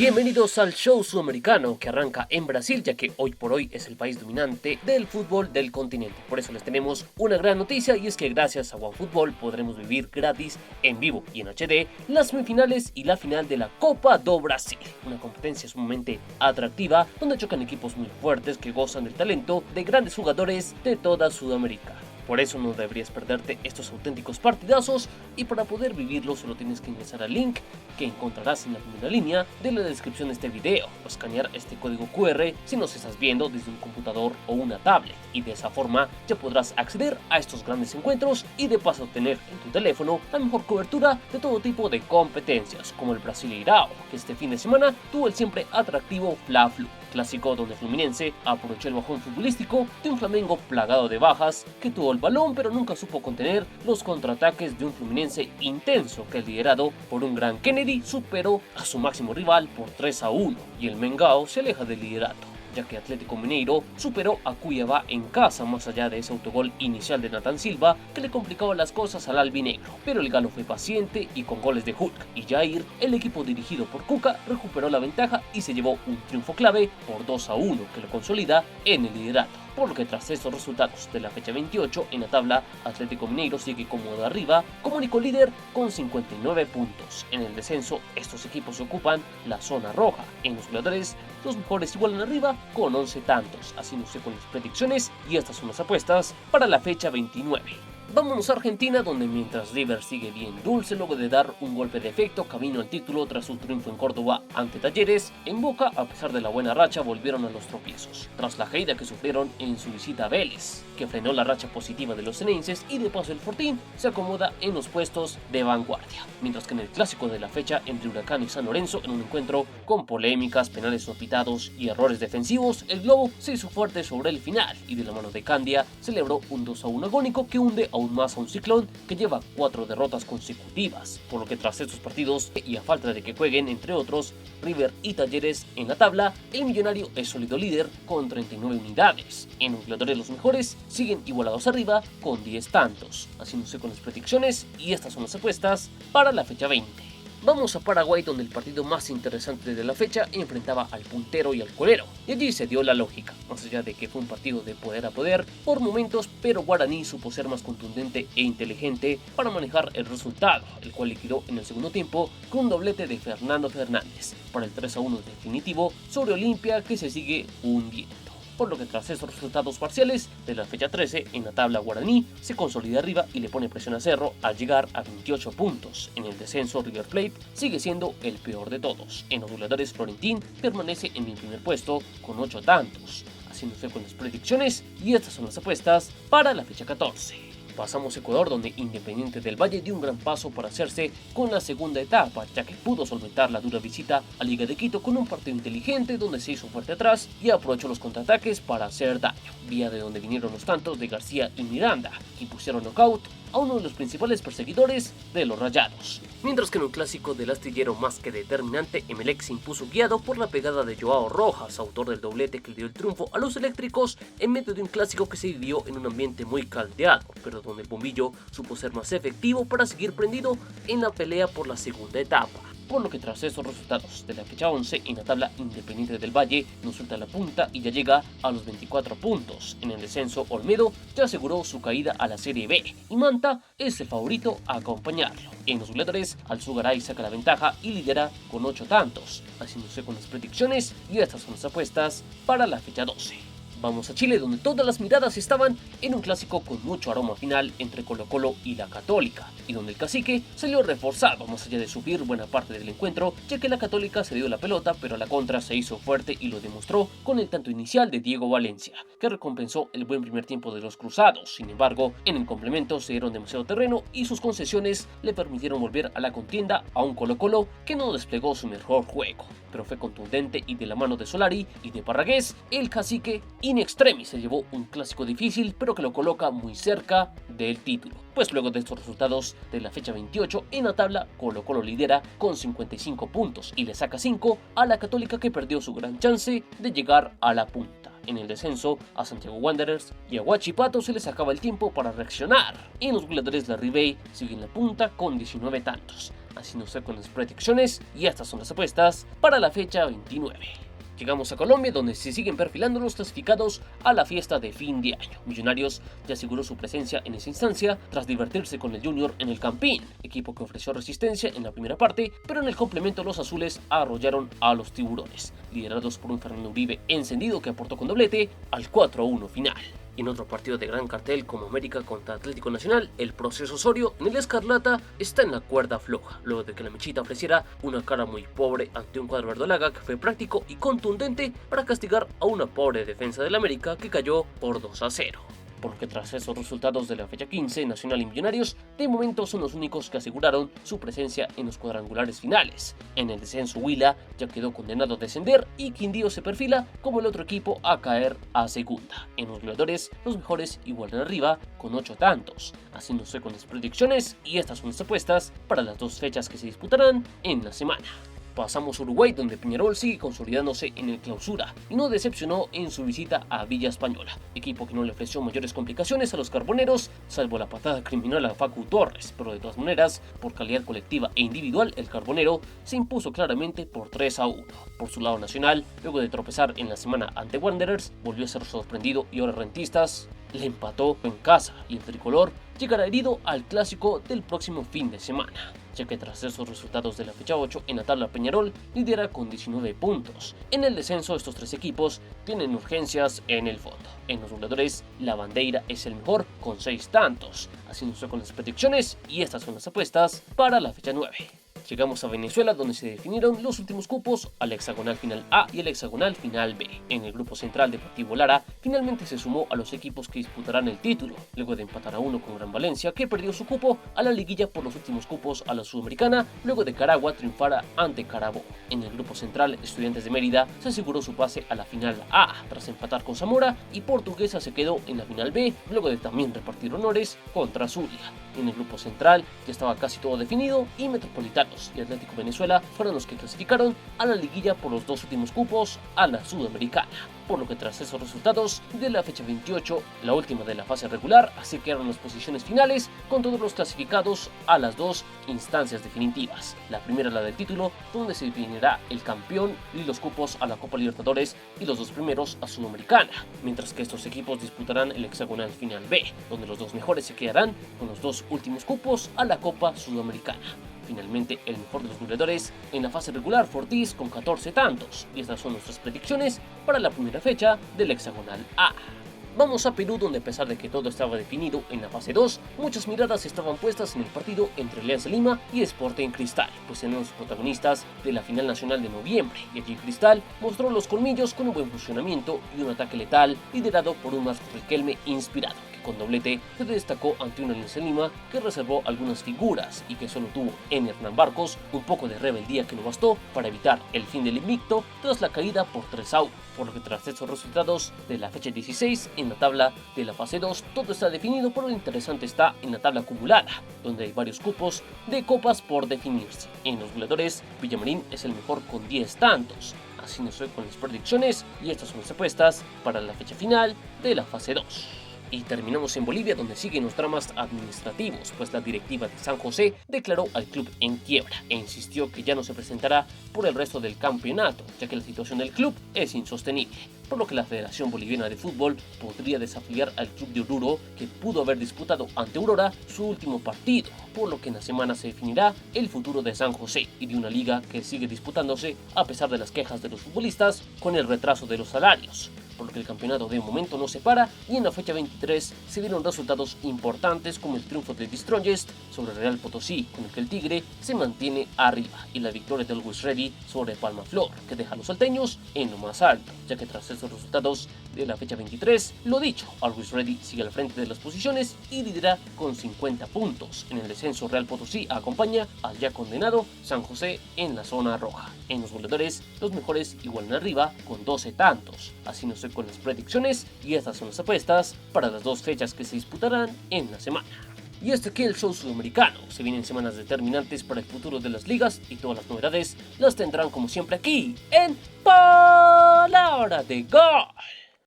Bienvenidos al show sudamericano que arranca en Brasil, ya que hoy por hoy es el país dominante del fútbol del continente. Por eso les tenemos una gran noticia, y es que gracias a OneFootball podremos vivir gratis en vivo y en HD las semifinales y la final de la Copa do Brasil, una competencia sumamente atractiva donde chocan equipos muy fuertes que gozan del talento de grandes jugadores de toda Sudamérica. Por eso no deberías perderte estos auténticos partidazos, y para poder vivirlo solo tienes que ingresar al link que encontrarás en la primera línea de la descripción de este video o escanear este código QR si nos estás viendo desde un computador o una tablet, y de esa forma ya podrás acceder a estos grandes encuentros y de paso obtener en tu teléfono la mejor cobertura de todo tipo de competencias como el Brasileirão, que este fin de semana tuvo el siempre atractivo Fla-Flu, clásico donde Fluminense aprovechó el bajón futbolístico de un Flamengo plagado de bajas que tuvo el balón pero nunca supo contener los contraataques de un Fluminense intenso que, liderado por un gran Kennedy, superó a su máximo rival por 3-1, y el Mengao se aleja del liderato, ya que Atlético Mineiro superó a Cuiabá en casa más allá de ese autogol inicial de Nathan Silva que le complicaba las cosas al albinegro. Pero el galo fue paciente y con goles de Hulk y Jair, el equipo dirigido por Cuca recuperó la ventaja y se llevó un triunfo clave por 2-1 que lo consolida en el liderato. Por lo que tras estos resultados de la fecha 28 en la tabla, Atlético Mineiro sigue cómodo arriba como único líder con 59 puntos. En el descenso, estos equipos ocupan la zona roja. En los goleadores, los mejores igualan arriba con 11 tantos. Así no sé con las predicciones, y estas son las apuestas para la fecha 29. Vámonos a Argentina, donde mientras River sigue bien dulce luego de dar un golpe de efecto camino al título tras su triunfo en Córdoba ante Talleres, en Boca, a pesar de la buena racha, volvieron a los tropiezos tras la caída que sufrieron en su visita a Vélez, que frenó la racha positiva de los ceneices, y de paso el Fortín se acomoda en los puestos de vanguardia. Mientras que en el clásico de la fecha entre Huracán y San Lorenzo, en un encuentro con polémicas, penales no pitados y errores defensivos, el Globo se hizo fuerte sobre el final y de la mano de Candia celebró un 2-1 agónico que hunde aún más a un Ciclón que lleva 4 derrotas consecutivas, por lo que tras estos partidos y a falta de que jueguen entre otros River y Talleres en la tabla, el millonario es sólido líder con 39 unidades. En los goleadores los mejores siguen igualados arriba con 10 tantos. Así no sé con las predicciones, y estas son las apuestas para la fecha 20. Vamos a Paraguay, donde el partido más interesante de la fecha enfrentaba al puntero y al colero, y allí se dio la lógica, más allá de que fue un partido de poder a poder por momentos, pero Guaraní supo ser más contundente e inteligente para manejar el resultado, el cual liquidó en el segundo tiempo con un doblete de Fernando Fernández para el 3-1 definitivo sobre Olimpia, que se sigue hundiendo. Por lo que tras estos resultados parciales de la fecha 13 en la tabla, Guaraní se consolida arriba y le pone presión a Cerro al llegar a 28 puntos. En el descenso, River Plate sigue siendo el peor de todos. En los goleadores, Florentín permanece en el primer puesto con 8 tantos. Así nos fue con las predicciones, y estas son las apuestas para la fecha 14. Pasamos a Ecuador, donde Independiente del Valle dio un gran paso para hacerse con la segunda etapa, ya que pudo solventar la dura visita a Liga de Quito con un partido inteligente donde se hizo fuerte atrás y aprovechó los contraataques para hacer daño, vía de donde vinieron los tantos de García y Miranda, que pusieron knockout a uno de los principales perseguidores de los Rayados. Mientras que en un clásico del astillero más que determinante, Emelec se impuso guiado por la pegada de Joao Rojas, autor del doblete que le dio el triunfo a los eléctricos en medio de un clásico que se vivió en un ambiente muy caldeado, pero donde el bombillo supo ser más efectivo para seguir prendido en la pelea por la segunda etapa. Por lo que tras estos resultados de la fecha 11 en la tabla, Independiente del Valle no suelta la punta y ya llega a los 24 puntos. En el descenso, Olmedo ya aseguró su caída a la Serie B y Manta es el favorito a acompañarlo. En los goleadores, Alzugaray saca la ventaja y lidera con 8 tantos. Haciéndose con las predicciones, y estas son las apuestas para la fecha 12. Vamos a Chile, donde todas las miradas estaban en un clásico con mucho aroma final entre Colo-Colo y la Católica, y donde el cacique salió reforzado más allá de sufrir buena parte del encuentro, ya que la Católica se dio la pelota, pero a la contra se hizo fuerte y lo demostró con el tanto inicial de Diego Valencia, que recompensó el buen primer tiempo de los cruzados. Sin embargo, en el complemento se dieron demasiado terreno y sus concesiones le permitieron volver a la contienda a un Colo-Colo que no desplegó su mejor juego, pero fue contundente, y de la mano de Solari y de Parragués, el cacique in extremis se llevó un clásico difícil, pero que lo coloca muy cerca del título. Pues luego de estos resultados de la fecha 28 en la tabla, Colo-Colo lidera con 55 puntos y le saca 5 a la Católica, que perdió su gran chance de llegar a la punta. En el descenso, a Santiago Wanderers y a Huachipato se les acaba el tiempo para reaccionar. En los goleadores, la Ribey sigue en la punta con 19 tantos. así nos fue con las predicciones y estas son las apuestas para la fecha 29. Llegamos a Colombia, donde se siguen perfilando los clasificados a la fiesta de fin de año. Millonarios ya aseguró su presencia en esa instancia tras divertirse con el Junior en el Campín, equipo que ofreció resistencia en la primera parte, pero en el complemento los azules arrollaron a los tiburones, liderados por un Fernando Uribe encendido que aportó con doblete al 4-1 final. En otro partido de gran cartel como América contra Atlético Nacional, el proceso Osorio en el Escarlata está en la cuerda floja, luego de que la Mechita ofreciera una cara muy pobre ante un cuadro verdolaga que fue práctico y contundente para castigar a una pobre defensa del América que cayó por 2-0. Por lo que tras esos resultados de la fecha 15, Nacional y Millonarios de momento son los únicos que aseguraron su presencia en los cuadrangulares finales. En el descenso, Huila ya quedó condenado a descender y Quindío se perfila como el otro equipo a caer a segunda. En los goleadores, los mejores igualan arriba con 8 tantos, haciéndose con las predicciones y estas son las apuestas para las dos fechas que se disputarán en la semana. Pasamos a Uruguay, donde Peñarol sigue consolidándose en el Clausura y no decepcionó en su visita a Villa Española, equipo que no le ofreció mayores complicaciones a los carboneros, salvo la patada criminal a Facu Torres, pero de todas maneras, por calidad colectiva e individual, el carbonero se impuso claramente por 3-1. Por su lado nacional, luego de tropezar en la semana ante Wanderers, volvió a ser sorprendido y ahora Rentistas le empató en casa y el tricolor llegará herido al clásico del próximo fin de semana, ya que tras esos resultados de la fecha 8 en la tabla Peñarol lidera con 19 puntos. En el descenso estos tres equipos tienen urgencias en el fondo. En los goleadores la Bandeira es el mejor con 6 tantos, así nos fue con las predicciones y estas son las apuestas para la fecha 9. Llegamos a Venezuela, donde se definieron los últimos cupos al hexagonal final A y el hexagonal final B. En el grupo central, Deportivo Lara finalmente se sumó a los equipos que disputarán el título, luego de empatar a 1 con Gran Valencia, que perdió su cupo a la liguilla por los últimos cupos a la Sudamericana, luego de Caragua triunfara ante Carabobo. En el grupo central, Estudiantes de Mérida se aseguró su pase a la final A tras empatar con Zamora y Portuguesa se quedó en la final B, luego de también repartir honores contra Zulia. En el grupo central ya estaba casi todo definido y Metropolitanos y Atlético Venezuela fueron los que clasificaron a la liguilla por los dos últimos cupos a la Sudamericana. Por lo que tras esos resultados de la fecha 28, la última de la fase regular, así quedaron las posiciones finales con todos los clasificados a las dos instancias definitivas. La primera, la del título, donde se definirá el campeón y los cupos a la Copa Libertadores y los dos primeros a Sudamericana, mientras que estos equipos disputarán el hexagonal final B, donde los dos mejores se quedarán con los dos últimos cupos a la Copa Sudamericana. Finalmente, el mejor de los goleadores en la fase regular, Fortis, con 14 tantos. Y estas son nuestras predicciones para la primera fecha del hexagonal A. Vamos a Perú, donde a pesar de que todo estaba definido en la fase 2, muchas miradas estaban puestas en el partido entre Alianza Lima y Sporting Cristal, pues eran los protagonistas de la final nacional de noviembre, y allí Cristal mostró los colmillos con un buen funcionamiento y un ataque letal liderado por un Marcos Riquelme inspirado, que con doblete se destacó ante una Alianza Lima que reservó algunas figuras y que solo tuvo en Hernán Barcos un poco de rebeldía que no bastó para evitar el fin del invicto tras la caída por 3-1, por lo que tras estos resultados de la fecha 16 en la tabla de la fase 2 todo está definido, pero lo interesante está en la tabla acumulada, donde hay varios cupos de copas por definirse. En los goleadores, Villamarín es el mejor con 10 tantos, así nos fue con las predicciones y estas son las apuestas para la fecha final de la fase 2. Y terminamos en Bolivia, donde siguen los dramas administrativos, pues la directiva de San José declaró al club en quiebra e insistió que ya no se presentará por el resto del campeonato, ya que la situación del club es insostenible, por lo que la Federación Boliviana de Fútbol podría desafiliar al club de Oruro, que pudo haber disputado ante Aurora su último partido, por lo que en la semana se definirá el futuro de San José y de una liga que sigue disputándose a pesar de las quejas de los futbolistas con el retraso de los salarios, por lo que el campeonato de momento no se para y en la fecha 23 se dieron resultados importantes como el triunfo de The Strongest sobre Real Potosí, con el que el Tigre se mantiene arriba, y la victoria de Always Ready sobre Palma Flor, que deja a los salteños en lo más alto, ya que tras estos resultados de la fecha 23, lo dicho, Always Ready sigue al frente de las posiciones y lidera con 50 puntos. En el descenso, Real Potosí acompaña al ya condenado San José en la zona roja. En los goleadores, los mejores igualan arriba con 12 tantos. Así nos fue con las predicciones y estas son las apuestas para las dos fechas que se disputarán en la semana. Y hasta aquí el show sudamericano. Se vienen semanas determinantes para el futuro de las ligas y todas las novedades las tendrán como siempre aquí en Palabra de Gol.